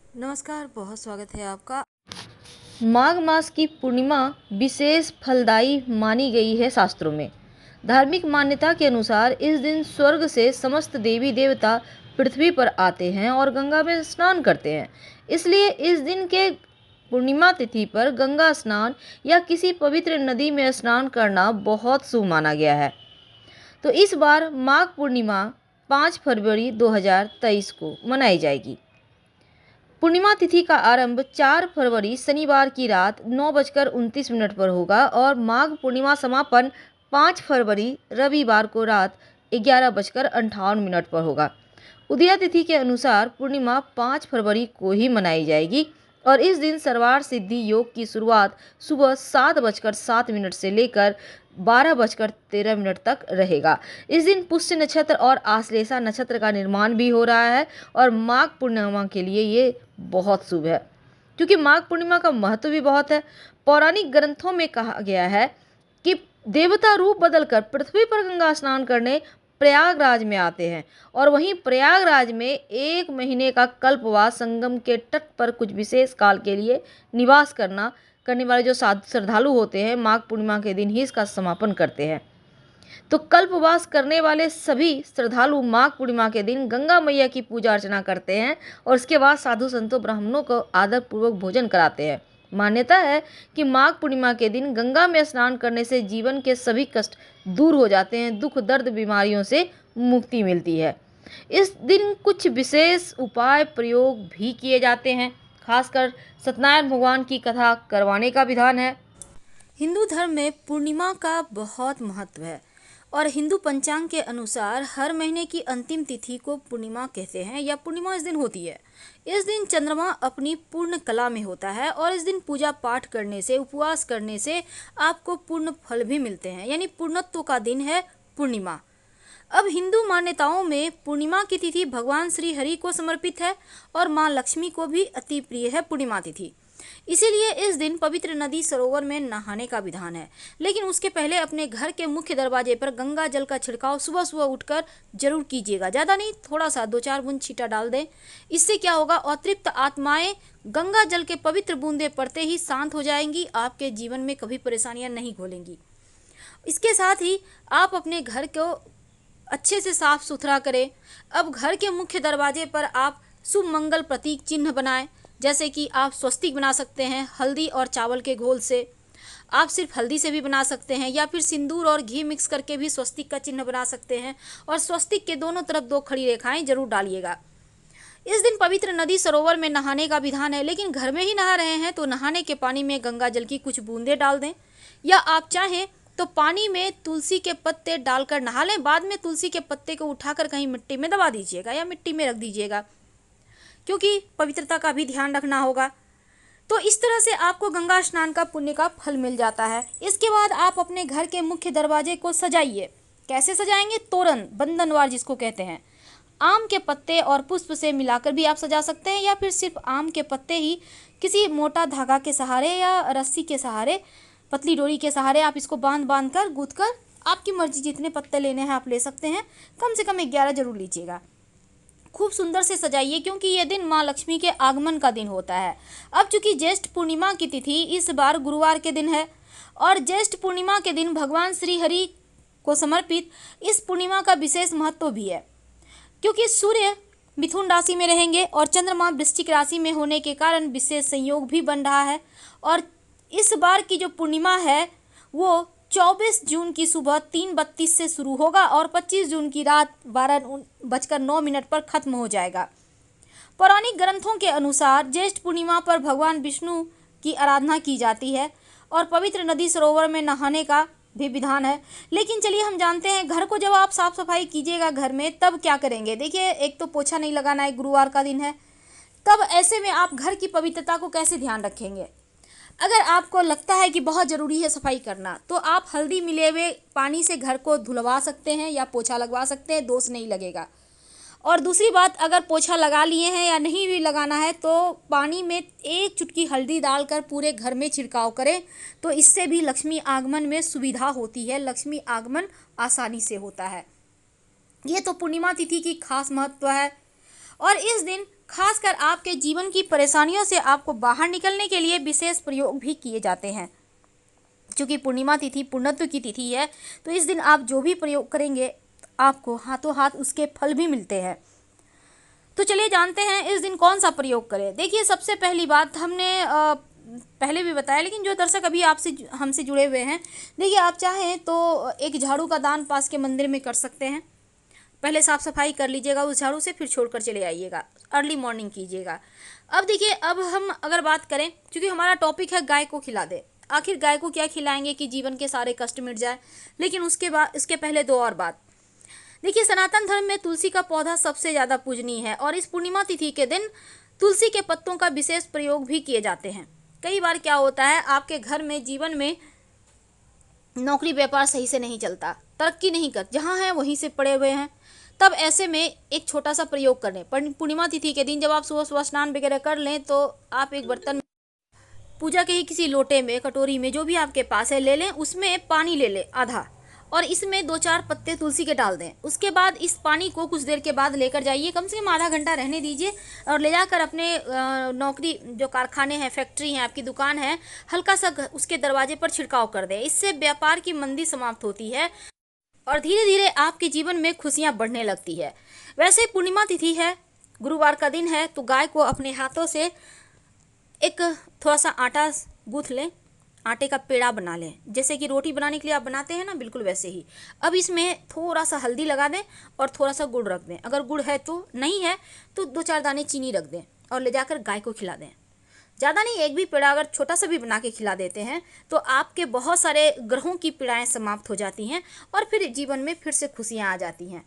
नमस्कार, बहुत स्वागत है आपका। माघ मास की पूर्णिमा विशेष फलदायी मानी गई है शास्त्रों में। धार्मिक मान्यता के अनुसार इस दिन स्वर्ग से समस्त देवी देवता पृथ्वी पर आते हैं और गंगा में स्नान करते हैं। इसलिए इस दिन के पूर्णिमा तिथि पर गंगा स्नान या किसी पवित्र नदी में स्नान करना बहुत शुभ माना गया है। तो इस बार माघ पूर्णिमा 5 फरवरी 2023 को मनाई जाएगी। पूर्णिमा तिथि का आरंभ 4 फरवरी शनिवार की रात 9:29 पर होगा और माघ पूर्णिमा समापन 5 फरवरी रविवार को रात 11:58 पर होगा। उदया तिथि के अनुसार पूर्णिमा 5 फरवरी को ही मनाई जाएगी और इस दिन सर्वार्थ सिद्धि योग की शुरुआत सुबह 7:07 से लेकर 12:13 तक रहेगा। इस दिन पुष्य नक्षत्र और आश्लेषा नक्षत्र का निर्माण भी हो रहा है और माघ पूर्णिमा के लिए ये बहुत शुभ है, क्योंकि माघ पूर्णिमा का महत्व भी बहुत है। पौराणिक ग्रंथों में कहा गया है कि देवता रूप बदलकर पृथ्वी पर गंगा स्नान करने प्रयागराज में आते हैं और वहीं प्रयागराज में 1 महीने का कल्पवास संगम के तट पर कुछ विशेष काल के लिए निवास करने वाले जो श्रद्धालु होते हैं माघ पूर्णिमा के दिन ही इसका समापन करते हैं। तो कल्पवास करने वाले सभी श्रद्धालु माघ पूर्णिमा के दिन गंगा मैया की पूजा अर्चना करते हैं और उसके बाद साधु संतों ब्राह्मणों को आदर पूर्वक भोजन कराते हैं। मान्यता है कि माघ पूर्णिमा के दिन गंगा में स्नान करने से जीवन के सभी कष्ट दूर हो जाते हैं, दुख दर्द बीमारियों से मुक्ति मिलती है। इस दिन कुछ विशेष उपाय प्रयोग भी किए जाते हैं, खासकर सत्यनारायण भगवान की कथा करवाने का विधान है। हिंदू धर्म में पूर्णिमा का बहुत महत्व है और हिंदू पंचांग के अनुसार हर महीने की अंतिम तिथि को पूर्णिमा कहते हैं या पूर्णिमा इस दिन होती है। इस दिन चंद्रमा अपनी पूर्ण कला में होता है और इस दिन पूजा पाठ करने से, उपवास करने से आपको पूर्ण फल भी मिलते हैं, यानी पूर्णत्व का दिन है पूर्णिमा। अब हिंदू मान्यताओं में पूर्णिमा की तिथि भगवान श्री हरि को समर्पित है और माँ लक्ष्मी को भी अति प्रिय है पूर्णिमा तिथि। इसीलिए इस दिन पवित्र नदी सरोवर में नहाने का विधान है, लेकिन उसके पहले अपने घर के मुख्य दरवाजे पर गंगा जल का छिड़काव सुबह सुबह उठकर जरूर कीजिएगा। ज़्यादा नहीं, थोड़ा सा 2-4 बूंद छींटा डाल दें। इससे क्या होगा, अतृप्त आत्माएं गंगा जल के पवित्र बूंदे पड़ते ही शांत हो जाएंगी, आपके जीवन में कभी परेशानियां नहीं घोलेंगी। इसके साथ ही आप अपने घर को अच्छे से साफ सुथरा करें। अब घर के मुख्य दरवाजे पर आप शुभ मंगल प्रतीक चिन्ह बनाएं, जैसे कि आप स्वस्तिक बना सकते हैं हल्दी और चावल के घोल से। आप सिर्फ हल्दी से भी बना सकते हैं या फिर सिंदूर और घी मिक्स करके भी स्वस्तिक का चिन्ह बना सकते हैं और स्वस्तिक के दोनों तरफ 2 खड़ी रेखाएं जरूर डालिएगा। इस दिन पवित्र नदी सरोवर में नहाने का विधान है, लेकिन घर में ही नहा रहे हैं तो नहाने के पानी में गंगा जल की कुछ बूंदें डाल दें या आप चाहें तो पानी में तुलसी के पत्ते डालकर नहा लें। बाद में तुलसी के पत्ते को उठाकर कहीं मिट्टी में दबा दीजिएगा या मिट्टी में रख दीजिएगा, क्योंकि पवित्रता का भी ध्यान रखना होगा। तो इस तरह से आपको गंगा स्नान का पुण्य का फल मिल जाता है। इसके बाद आप अपने घर के मुख्य दरवाजे को सजाइए। कैसे सजाएंगे? तोरण, बंधनवार जिसको कहते हैं, आम के पत्ते और पुष्प से मिलाकर भी आप सजा सकते हैं या फिर सिर्फ आम के पत्ते ही किसी मोटा धागा के सहारे या रस्सी के सहारे, पतली डोरी के सहारे आप इसको बांध कर गूंथ कर, आपकी मर्जी जितने पत्ते लेने हैं आप ले सकते हैं। कम से कम 11 जरूर लीजिएगा। खूब सुंदर से सजाइए, क्योंकि यह दिन माँ लक्ष्मी के आगमन का दिन होता है। अब चूंकि ज्येष्ठ पूर्णिमा की तिथि इस बार गुरुवार के दिन है और ज्येष्ठ पूर्णिमा के दिन भगवान श्री हरि को समर्पित इस पूर्णिमा का विशेष महत्व भी है, क्योंकि सूर्य मिथुन राशि में रहेंगे और चंद्रमा वृश्चिक राशि में होने के कारण विशेष संयोग भी बन रहा है। और इस बार की जो पूर्णिमा है वो 24 जून की सुबह 3:32 से शुरू होगा और 25 जून की रात 12:09 पर खत्म हो जाएगा। पौराणिक ग्रंथों के अनुसार ज्येष्ठ पूर्णिमा पर भगवान विष्णु की आराधना की जाती है और पवित्र नदी सरोवर में नहाने का भी विधान है। लेकिन चलिए हम जानते हैं, घर को जब आप साफ सफाई कीजिएगा घर में, तब क्या करेंगे। देखिए, एक तो पोछा नहीं लगाना है, गुरुवार का दिन है, तब ऐसे में आप घर की पवित्रता को कैसे ध्यान रखेंगे। अगर आपको लगता है कि बहुत ज़रूरी है सफाई करना, तो आप हल्दी मिले हुए पानी से घर को धुलवा सकते हैं या पोछा लगवा सकते हैं, दोष नहीं लगेगा। और दूसरी बात, अगर पोछा लगा लिए हैं या नहीं भी लगाना है तो पानी में 1 चुटकी हल्दी डालकर पूरे घर में छिड़काव करें, तो इससे भी लक्ष्मी आगमन में सुविधा होती है, लक्ष्मी आगमन आसानी से होता है। ये तो पूर्णिमा तिथि की खास महत्व है। और इस दिन खासकर आपके जीवन की परेशानियों से आपको बाहर निकलने के लिए विशेष प्रयोग भी किए जाते हैं। क्योंकि पूर्णिमा तिथि पूर्णत्व की तिथि है, तो इस दिन आप जो भी प्रयोग करेंगे आपको हाथों हाथ उसके फल भी मिलते हैं। तो चलिए जानते हैं इस दिन कौन सा प्रयोग करें। देखिए, सबसे पहली बात हमने पहले भी बताया, लेकिन जो दर्शक अभी आपसे हमसे जुड़े हुए हैं, देखिए आप चाहें तो एक झाड़ू का दान पास के मंदिर में कर सकते हैं। पहले साफ सफाई कर लीजिएगा उस झाड़ू से, फिर छोड़कर चले आइएगा, अर्ली मॉर्निंग कीजिएगा। अब देखिए, अब हम अगर बात करें, क्योंकि हमारा टॉपिक है गाय को खिला दे, आखिर गाय को क्या खिलाएंगे कि जीवन के सारे कष्ट मिट जाए। लेकिन उसके पहले दो और बात। देखिए, सनातन धर्म में तुलसी का पौधा सबसे ज़्यादा पूजनीय है और इस पूर्णिमा तिथि के दिन तुलसी के पत्तों का विशेष प्रयोग भी किए जाते हैं। कई बार क्या होता है, आपके घर में जीवन में नौकरी व्यापार सही से नहीं चलता, तरक्की नहीं कर, जहाँ हैं वहीं से पड़े हुए हैं। तब ऐसे में एक छोटा सा प्रयोग कर लें। पूर्णिमा तिथि के दिन जब आप सुबह सुबह स्नान वगैरह कर लें, तो आप एक बर्तन पूजा के ही किसी लोटे में, कटोरी में, जो भी आपके पास है, ले लें। उसमें पानी ले लें आधा, और इसमें 2-4 पत्ते तुलसी के डाल दें। उसके बाद इस पानी को कुछ देर के बाद लेकर जाइए, कम से कम आधा घंटा रहने दीजिए, और ले जाकर अपने नौकरी जो कारखाने हैं, फैक्ट्री हैं, आपकी दुकान है, हल्का सा उसके दरवाजे पर छिड़काव कर दें। इससे व्यापार की मंदी समाप्त होती है और धीरे धीरे आपके जीवन में खुशियाँ बढ़ने लगती है। वैसे पूर्णिमा तिथि है, गुरुवार का दिन है, तो गाय को अपने हाथों से एक थोड़ा सा आटा गूँथ लें, आटे का पेड़ा बना लें, जैसे कि रोटी बनाने के लिए आप बनाते हैं ना, बिल्कुल वैसे ही। अब इसमें थोड़ा सा हल्दी लगा दें और थोड़ा सा गुड़ रख दें। अगर गुड़ है तो, नहीं है तो 2-4 दाने चीनी रख दें और ले जाकर गाय को खिला दें। ज़्यादा नहीं, एक भी पेड़ा अगर छोटा सा भी बना के खिला देते हैं तो आपके बहुत सारे ग्रहों की पीड़ाएँ समाप्त हो जाती हैं और फिर जीवन में फिर से खुशियाँ आ जाती हैं।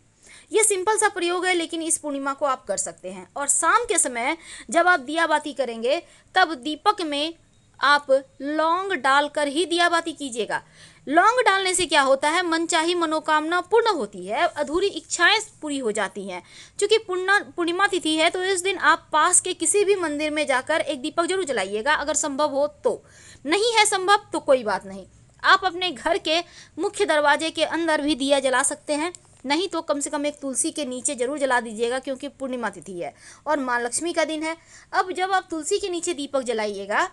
ये सिंपल सा प्रयोग है, लेकिन इस पूर्णिमा को आप कर सकते हैं। और शाम के समय जब आप दिया बाती करेंगे, तब दीपक में आप लौंग डालकर ही दिया बाती कीजिएगा। लौंग डालने से क्या होता है, मनचाही मनोकामना पूर्ण होती है, अधूरी इच्छाएं पूरी हो जाती हैं। क्योंकि पूर्णिमा तिथि है, तो इस दिन आप पास के किसी भी मंदिर में जाकर एक दीपक जरूर जलाइएगा, अगर संभव हो तो। नहीं है संभव तो कोई बात नहीं, आप अपने घर के मुख्य दरवाजे के अंदर भी दिया जला सकते हैं। नहीं तो कम से कम एक तुलसी के नीचे जरूर जला दीजिएगा, क्योंकि पूर्णिमा तिथि है और माँ लक्ष्मी का दिन है। अब जब आप तुलसी के नीचे दीपक जलाइएगा,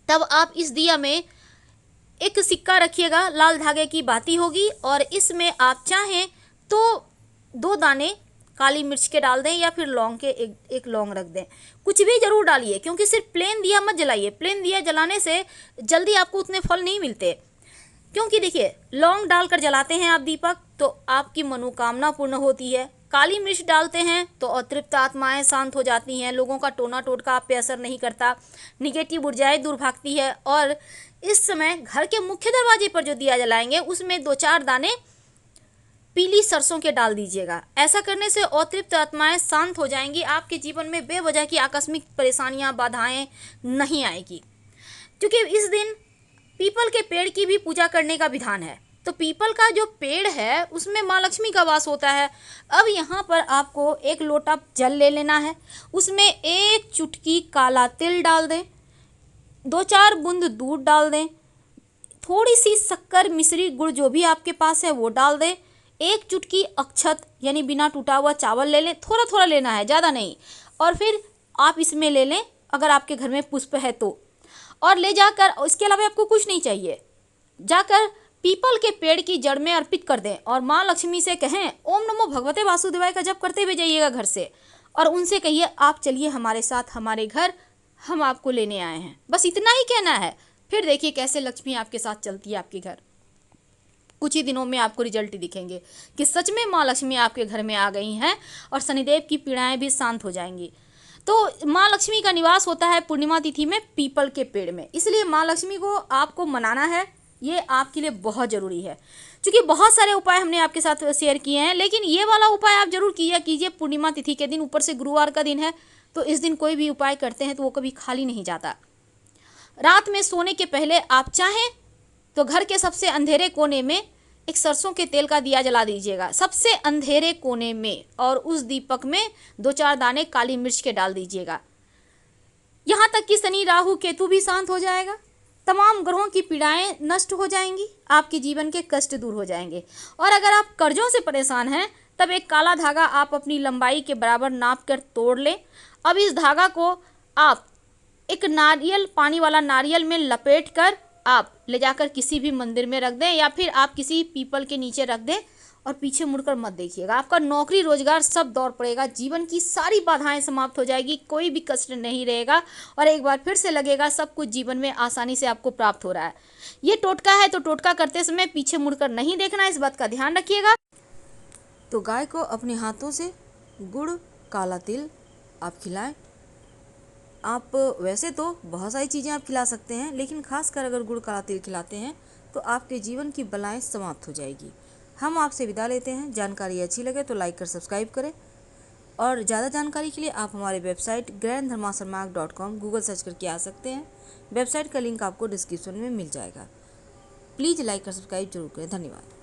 तब आप इस दिया में एक सिक्का रखिएगा, लाल धागे की बाती होगी, और इसमें आप चाहें तो 2 दाने काली मिर्च के डाल दें या फिर लौंग के एक लौंग रख दें। कुछ भी जरूर डालिए, क्योंकि सिर्फ प्लेन दिया मत जलाइए। प्लेन दिया जलाने से जल्दी आपको उतने फल नहीं मिलते। क्योंकि देखिए, लौंग डालकर जलाते हैं आप दीपक, तो आपकी मनोकामना पूर्ण होती है। काली मिर्च डालते हैं तो अतृप्त आत्माएं शांत हो जाती हैं, लोगों का टोना टोटका आप पे असर नहीं करता, निगेटिव ऊर्जाएं दूर भागती है। और इस समय घर के मुख्य दरवाजे पर जो दिया जलाएंगे, उसमें 2-4 दाने पीली सरसों के डाल दीजिएगा। ऐसा करने से अतृप्त आत्माएं शांत हो जाएंगी, आपके जीवन में बेवजह की आकस्मिक परेशानियां, बाधाएं नहीं आएगी। क्योंकि इस दिन पीपल के पेड़ की भी पूजा करने का विधान है। तो पीपल का जो पेड़ है उसमें माँ लक्ष्मी का वास होता है। अब यहाँ पर आपको एक लोटा जल ले लेना है, उसमें 1 चुटकी काला तिल डाल दें, 2-4 बूंद दूध डाल दें, थोड़ी सी शक्कर, मिश्री, गुड़ जो भी आपके पास है वो डाल दें, 1 चुटकी अक्षत यानी बिना टूटा हुआ चावल ले लें, थोड़ा थोड़ा लेना है, ज़्यादा नहीं। और फिर आप इसमें ले लें, अगर आपके घर में पुष्प है तो, और ले जाकर, इसके अलावा आपको कुछ नहीं चाहिए, जाकर पीपल के पेड़ की जड़ में अर्पित कर दें और माँ लक्ष्मी से कहें, ओम नमो भगवते वासुदेवाय का जप करते हुए जाइएगा घर से, और उनसे कहिए, आप चलिए हमारे साथ हमारे घर, हम आपको लेने आए हैं। बस इतना ही कहना है। फिर देखिए कैसे लक्ष्मी आपके साथ चलती है आपके घर। कुछ ही दिनों में आपको रिजल्ट दिखेंगे कि सच में माँ लक्ष्मी आपके घर में आ गई हैं और शनिदेव की पीड़ाएं भी शांत हो जाएंगी। तो माँ लक्ष्मी का निवास होता है पूर्णिमा तिथि में पीपल के पेड़ में, इसलिए माँ लक्ष्मी को आपको मनाना है, ये आपके लिए बहुत ज़रूरी है। क्योंकि बहुत सारे उपाय हमने आपके साथ शेयर किए हैं, लेकिन ये वाला उपाय आप जरूर कीजिए पूर्णिमा तिथि के दिन। ऊपर से गुरुवार का दिन है, तो इस दिन कोई भी उपाय करते हैं तो वो कभी खाली नहीं जाता। रात में सोने के पहले आप चाहें तो घर के सबसे अंधेरे कोने में एक सरसों के तेल का दिया जला दीजिएगा, सबसे अंधेरे कोने में, और उस दीपक में 2-4 दाने काली मिर्च के डाल दीजिएगा। यहाँ तक कि शनि, राहु, केतु भी शांत हो जाएगा, तमाम ग्रहों की पीड़ाएं नष्ट हो जाएंगी, आपके जीवन के कष्ट दूर हो जाएंगे। और अगर आप कर्जों से परेशान हैं तब एक काला धागा आप अपनी लंबाई के बराबर नाप कर तोड़ लें। अब इस धागा को आप एक नारियल, पानी वाला नारियल में लपेट कर आप ले जाकर किसी भी मंदिर में रख दें या फिर आप किसी पीपल के नीचे रख दें और पीछे मुड़कर मत देखिएगा। आपका नौकरी रोजगार सब दौड़ पड़ेगा, जीवन की सारी बाधाएं समाप्त हो जाएगी, कोई भी कष्ट नहीं रहेगा और एक बार फिर से लगेगा सब कुछ जीवन में आसानी से आपको प्राप्त हो रहा है। ये टोटका है तो टोटका करते समय पीछे मुड़कर नहीं देखना है, इस बात का ध्यान रखिएगा। तो गाय को अपने हाथों से गुड़, काला तिल आप खिलाएं। आप वैसे तो बहुत सारी चीज़ें आप खिला सकते हैं, लेकिन खासकर अगर गुड़, काला तिल खिलाते हैं तो आपके जीवन की बलाएं समाप्त हो जाएगी। हम आपसे विदा लेते हैं। जानकारी अच्छी लगे तो लाइक कर सब्सक्राइब करें और ज़्यादा जानकारी के लिए आप हमारे वेबसाइट grandharmasanmarg.com गूगल सर्च करके आ सकते हैं। वेबसाइट का लिंक आपको डिस्क्रिप्शन में मिल जाएगा। प्लीज़ लाइक कर सब्सक्राइब जरूर करें। धन्यवाद।